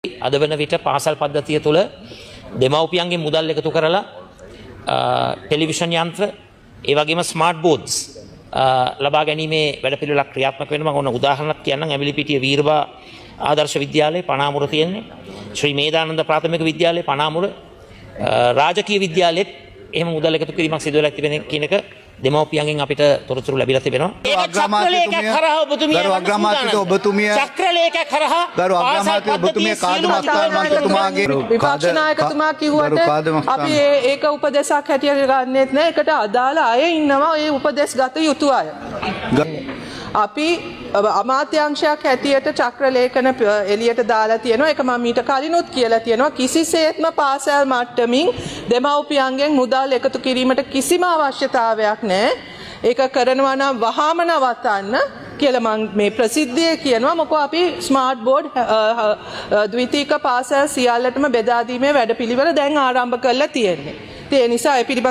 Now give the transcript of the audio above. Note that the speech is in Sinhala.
අද වන විට පාසල් පද්ධතිය තුළ දෙමව්පියන්ගේ මුදල් එකතු කරලා ටෙලිවිෂන් යන්ත්‍ර ඒ වගේම ස්මාර්ට් බෝඩ්ස් ලබා ගැනීමේ වැඩපිළිවෙලක් ක්‍රියාත්මක වෙනවා. මම ඔන්න උදාහරණයක් කියන්නම්. ඇවිලිපිටිය වීරබා ආදර්ශ විද්‍යාලයේ පනාමුර තියෙන්නේ. ශ්‍රී මේදානන්ද ප්‍රාථමික විද්‍යාලයේ පනාමුර රාජකීය විද්‍යාලයේ එහෙම මුදල් එකතු කිරීමක් සිදු වෙලා තිබෙන කියන එක දෙමව්පියන්ගෙන් අපිට තොරතුරු ලැබිලා තිබෙනවා. චක්‍රලේඛයක් කරා ඔබතුමිය විපක්ෂ නායකතුමා කිව්වට අපි ඒක උපදේශයක් හැටියට ගන්නෙත් නෑ. ඒකට අදාළ අය ඉන්නවා ඒ උපදේශ ගත යුතු අය. අපි අමාත්‍යාංශයක් හැටියට චක්‍රලේඛන එළියට දාලා තියෙනවා. ඒක මම ඊට කලිනුත් කියලා තියෙනවා. කිසිසේත්ම පාසල් මට්ටමින් දෙමව්පියන්ගෙන් මුදල් එකතු කිරීමට කිසිම අවශ්‍යතාවයක් නැහැ. ඒක කරනවා නම් වහාම නවත්තන්න කියලා මම මේ ප්‍රසිද්ධියේ කියනවා. මොකද අපි ස්මාර්ට් බෝඩ් ද්විතීක පාසල් සියල්ලටම බෙදා දීමේ වැඩපිළිවෙල දැන් ආරම්භ කරලා තියෙන්නේ. ඒ නිසා ඒ පිළිබඳ